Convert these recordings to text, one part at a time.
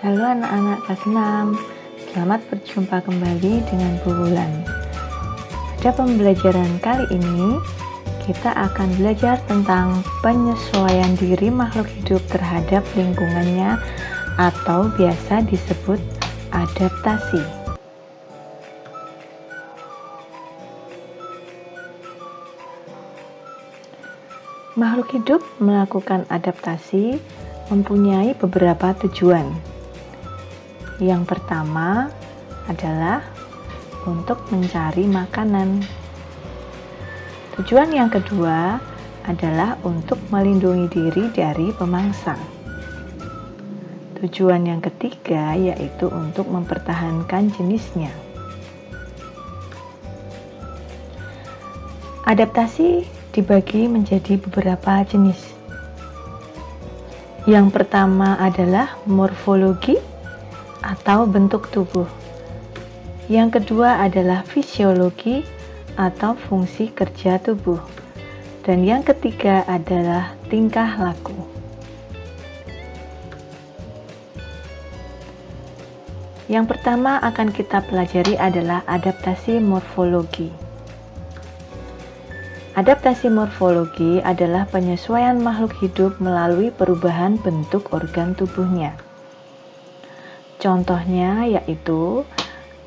Halo anak-anak kelas 6, selamat berjumpa kembali dengan Bu Wulan. Pada pembelajaran kali ini, kita akan belajar tentang penyesuaian diri makhluk hidup terhadap lingkungannya atau biasa disebut adaptasi. Makhluk hidup melakukan adaptasi mempunyai beberapa tujuan. Yang pertama adalah untuk mencari makanan. Tujuan yang kedua adalah untuk melindungi diri dari pemangsa. Tujuan yang ketiga yaitu untuk mempertahankan jenisnya. Adaptasi dibagi menjadi beberapa jenis. Yang pertama adalah morfologi atau bentuk tubuh. Yang kedua adalah fisiologi atau fungsi kerja tubuh. Dan yang ketiga adalah tingkah laku. Yang pertama akan kita pelajari adalah adaptasi morfologi. Adaptasi morfologi adalah penyesuaian makhluk hidup melalui perubahan bentuk organ tubuhnya. Contohnya yaitu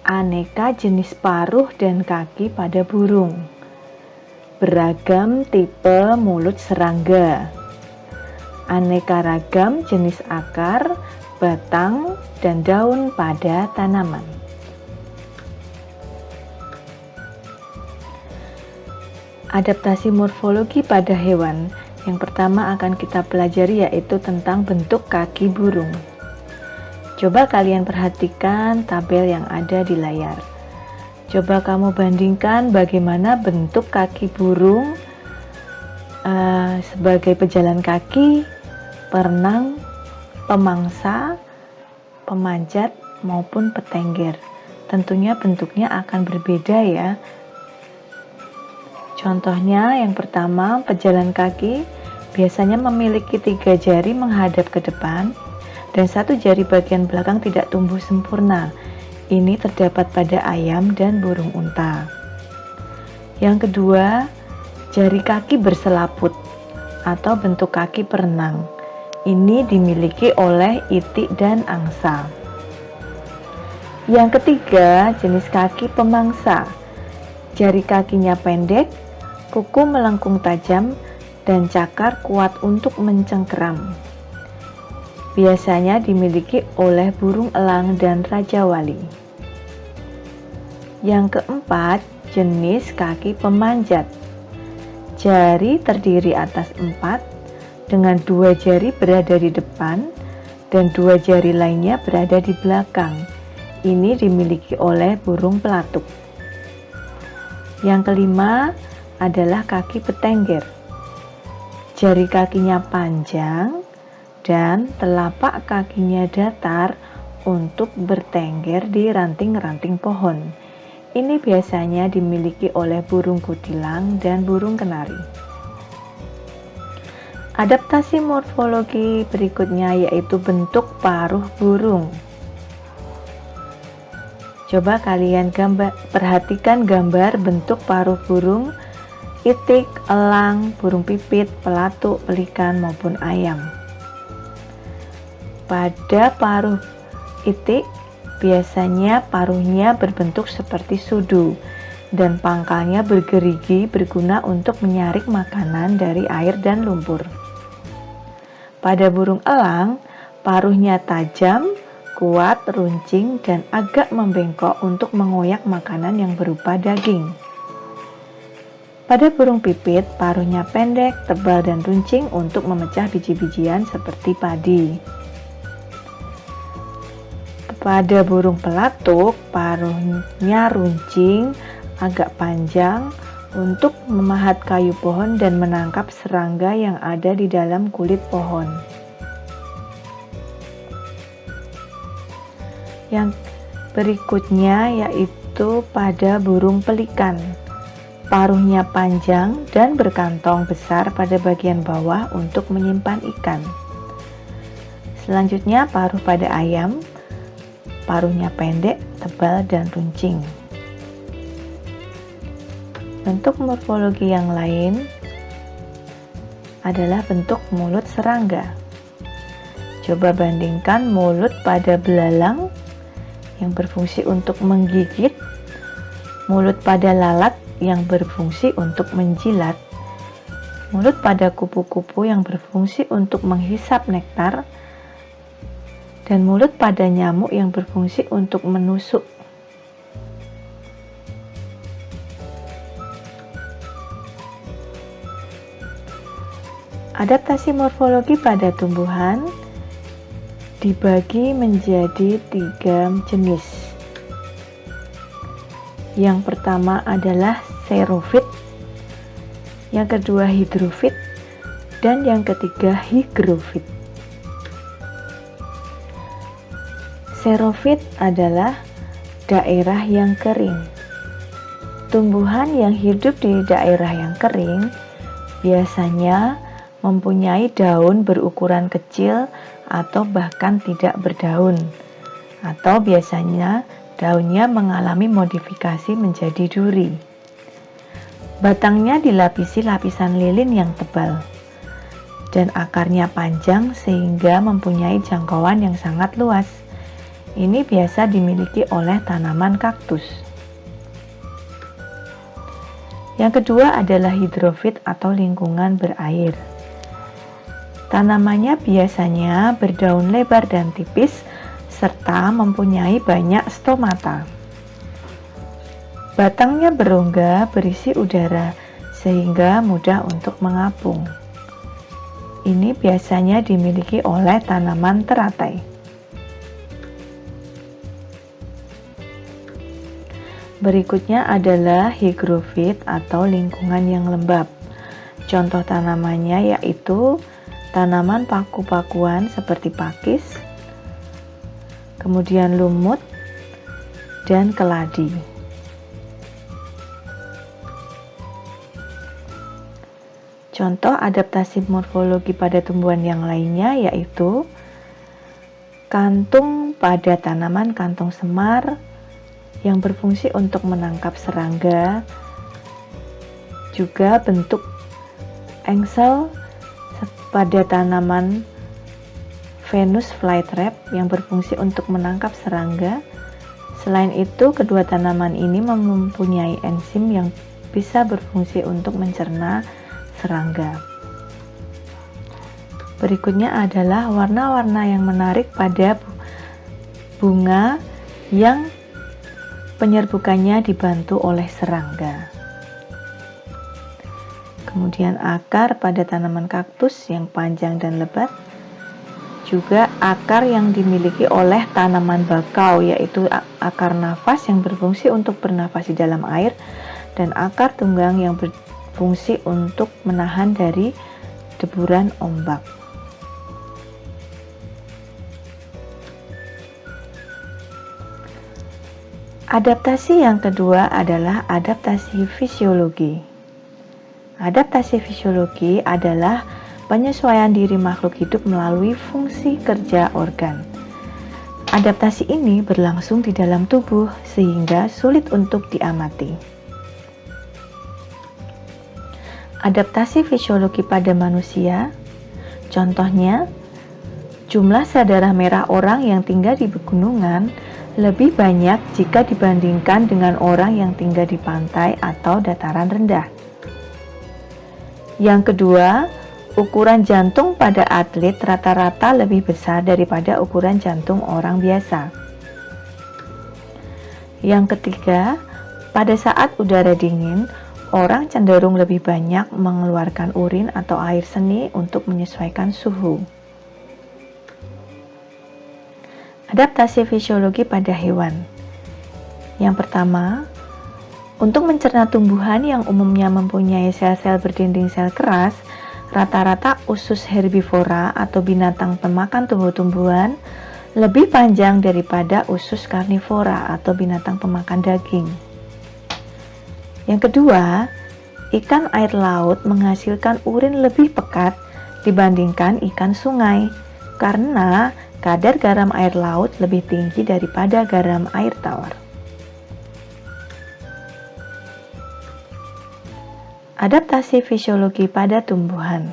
aneka jenis paruh dan kaki pada burung, beragam tipe mulut serangga, aneka ragam jenis akar, batang, dan daun pada tanaman. Adaptasi morfologi pada hewan yang pertama akan kita pelajari yaitu tentang bentuk kaki burung. Coba kalian perhatikan tabel yang ada di layar. Coba kamu bandingkan bagaimana bentuk kaki burung sebagai pejalan kaki, perenang, pemangsa, pemanjat, maupun petengger. Tentunya bentuknya akan berbeda ya. Contohnya yang pertama, pejalan kaki biasanya memiliki 3 jari menghadap ke depan dan 1 jari bagian belakang tidak tumbuh sempurna. Ini terdapat pada ayam dan burung unta. Yang kedua, jari kaki berselaput atau bentuk kaki perenang. Ini dimiliki oleh itik dan angsa. Yang ketiga, jenis kaki pemangsa. Jari kakinya pendek, kuku melengkung tajam, dan cakar kuat untuk mencengkeram. Biasanya dimiliki oleh burung elang dan raja wali. Yang keempat, jenis kaki pemanjat. Jari terdiri atas 4, dengan 2 jari berada di depan, dan 2 jari lainnya berada di belakang. Ini dimiliki oleh burung pelatuk. Yang kelima adalah kaki petengger. Jari kakinya panjang dan telapak kakinya datar untuk bertengger di ranting-ranting pohon. Ini biasanya dimiliki oleh burung kutilang dan burung kenari. Adaptasi morfologi berikutnya yaitu bentuk paruh burung. Coba kalian perhatikan gambar bentuk paruh burung, itik, elang, burung pipit, pelatuk, pelikan, maupun ayam. Pada paruh itik, biasanya paruhnya berbentuk seperti sudu dan pangkalnya bergerigi berguna untuk menyaring makanan dari air dan lumpur. Pada burung elang, paruhnya tajam, kuat, runcing, dan agak membengkok untuk mengoyak makanan yang berupa daging. Pada burung pipit, paruhnya pendek, tebal, dan runcing untuk memecah biji-bijian seperti padi. Pada burung pelatuk, paruhnya runcing, agak panjang untuk memahat kayu pohon dan menangkap serangga yang ada di dalam kulit pohon. Yang berikutnya yaitu pada burung pelikan. Paruhnya panjang dan berkantong besar pada bagian bawah untuk menyimpan ikan. Selanjutnya paruh pada ayam. paruhnya pendek, tebal, dan runcing. Bentuk morfologi yang lain adalah bentuk mulut serangga. Coba bandingkan mulut pada belalang yang berfungsi untuk menggigit, mulut pada lalat yang berfungsi untuk menjilat, mulut pada kupu-kupu yang berfungsi untuk menghisap nektar, dan mulut pada nyamuk yang berfungsi untuk menusuk. Adaptasi morfologi pada tumbuhan dibagi menjadi 3 jenis. Yang pertama adalah xerofit, yang kedua hidrofit, dan yang ketiga hygrofit. Xerofit adalah daerah yang kering. Tumbuhan yang hidup di daerah yang kering biasanya mempunyai daun berukuran kecil atau bahkan tidak berdaun, atau biasanya daunnya mengalami modifikasi menjadi duri. Batangnya dilapisi lapisan lilin yang tebal, dan akarnya panjang sehingga mempunyai jangkauan yang sangat luas. Ini biasa dimiliki oleh tanaman kaktus. Yang kedua adalah hidrofit atau lingkungan berair. Tanamannya biasanya berdaun lebar dan tipis, serta mempunyai banyak stomata. Batangnya berongga berisi udara, sehingga mudah untuk mengapung. Ini biasanya dimiliki oleh tanaman teratai. Berikutnya adalah hygrofit atau lingkungan yang lembab. Contoh tanamannya yaitu tanaman paku-pakuan seperti pakis, kemudian lumut, dan keladi. Contoh adaptasi morfologi pada tumbuhan yang lainnya yaitu kantung pada tanaman kantung semar yang berfungsi untuk menangkap serangga, juga bentuk engsel pada tanaman Venus flytrap yang berfungsi untuk menangkap serangga. Selain itu, kedua tanaman ini mempunyai enzim yang bisa berfungsi untuk mencerna serangga. Berikutnya adalah warna-warna yang menarik pada bunga yang penyerbukannya dibantu oleh serangga. Kemudian akar pada tanaman kaktus yang panjang dan lebat, juga akar yang dimiliki oleh tanaman bakau yaitu akar nafas yang berfungsi untuk bernafas di dalam air, dan akar tunggang yang berfungsi untuk menahan dari deburan ombak. Adaptasi yang kedua adalah adaptasi fisiologi. Adaptasi fisiologi adalah penyesuaian diri makhluk hidup melalui fungsi kerja organ. Adaptasi ini berlangsung di dalam tubuh sehingga sulit untuk diamati. Adaptasi fisiologi pada manusia, contohnya, jumlah sel darah merah orang yang tinggal di pegunungan lebih banyak jika dibandingkan dengan orang yang tinggal di pantai atau dataran rendah. Yang kedua, ukuran jantung pada atlet rata-rata lebih besar daripada ukuran jantung orang biasa. Yang ketiga, pada saat udara dingin, orang cenderung lebih banyak mengeluarkan urin atau air seni untuk menyesuaikan suhu. Adaptasi fisiologi pada hewan. Yang pertama, untuk mencerna tumbuhan yang umumnya mempunyai sel-sel berdinding sel keras, rata-rata usus herbivora atau binatang pemakan tumbuh-tumbuhan lebih panjang daripada usus karnivora atau binatang pemakan daging. Yang kedua, ikan air laut menghasilkan urin lebih pekat dibandingkan ikan sungai karena kadar garam air laut lebih tinggi daripada garam air tawar. Adaptasi fisiologi pada tumbuhan.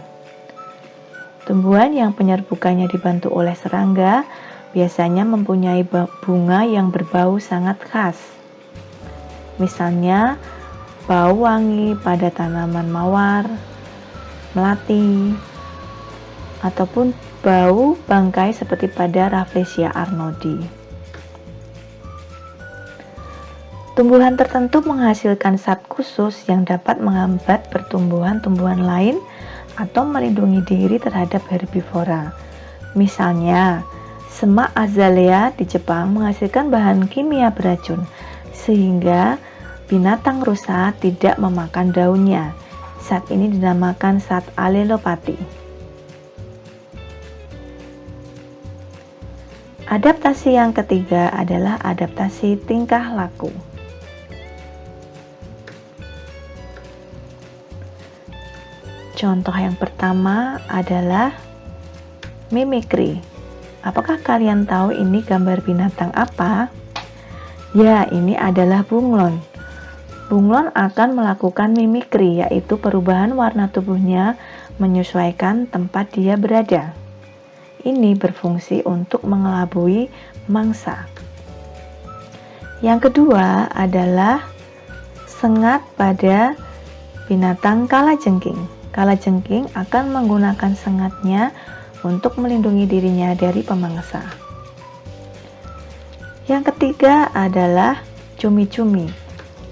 Tumbuhan yang penyerbukannya dibantu oleh serangga biasanya mempunyai bunga yang berbau sangat khas. Misalnya, bau wangi pada tanaman mawar, melati, ataupun bau bangkai seperti pada Rafflesia arnoldii. Tumbuhan tertentu menghasilkan zat khusus yang dapat menghambat pertumbuhan tumbuhan lain atau melindungi diri terhadap herbivora. Misalnya, semak azalea di Jepang menghasilkan bahan kimia beracun, sehingga binatang rusa tidak memakan daunnya. Zat ini dinamakan zat alelopati. Adaptasi yang ketiga adalah adaptasi tingkah laku. Contoh yang pertama adalah mimikri. Apakah kalian tahu ini gambar binatang apa? Ya, ini adalah bunglon. Bunglon akan melakukan mimikri, yaitu perubahan warna tubuhnya menyesuaikan tempat dia berada. Ini berfungsi untuk mengelabui mangsa. Yang kedua adalah sengat pada binatang kalajengking. Kalajengking akan menggunakan sengatnya untuk melindungi dirinya dari pemangsa. Yang ketiga adalah cumi-cumi.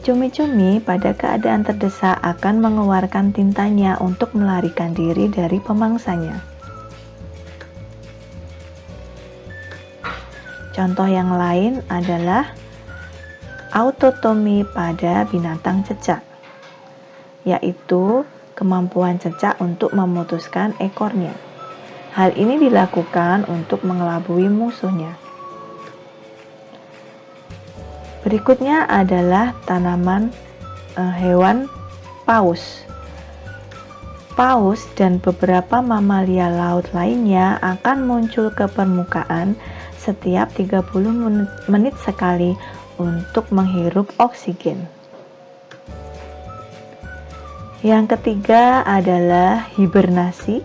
Cumi-cumi pada keadaan terdesak akan mengeluarkan tintanya untuk melarikan diri dari pemangsanya. Contoh yang lain adalah autotomi pada binatang cecak, yaitu kemampuan cecak untuk memutuskan ekornya. Hal ini dilakukan untuk mengelabui musuhnya. Berikutnya adalah hewan paus. Paus dan beberapa mamalia laut lainnya akan muncul ke permukaan setiap 30 menit sekali untuk menghirup oksigen. Yang ketiga adalah hibernasi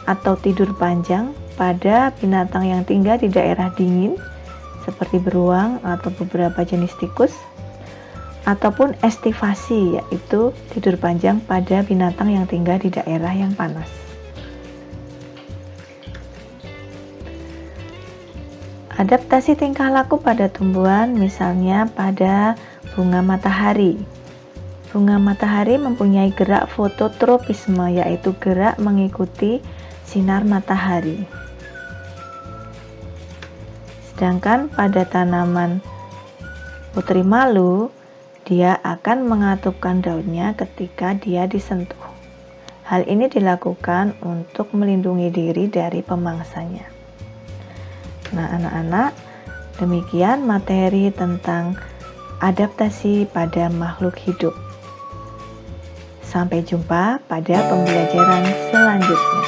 atau tidur panjang pada binatang yang tinggal di daerah dingin seperti beruang atau beberapa jenis tikus, ataupun estivasi, yaitu tidur panjang pada binatang yang tinggal di daerah yang panas. Adaptasi tingkah laku pada tumbuhan misalnya pada bunga matahari. Bunga matahari mempunyai gerak fototropisme, yaitu gerak mengikuti sinar matahari. Sedangkan pada tanaman putri malu, dia akan mengatupkan daunnya ketika dia disentuh. Hal ini dilakukan untuk melindungi diri dari pemangsanya. Nah, anak-anak, demikian materi tentang adaptasi pada makhluk hidup. Sampai jumpa pada pembelajaran selanjutnya.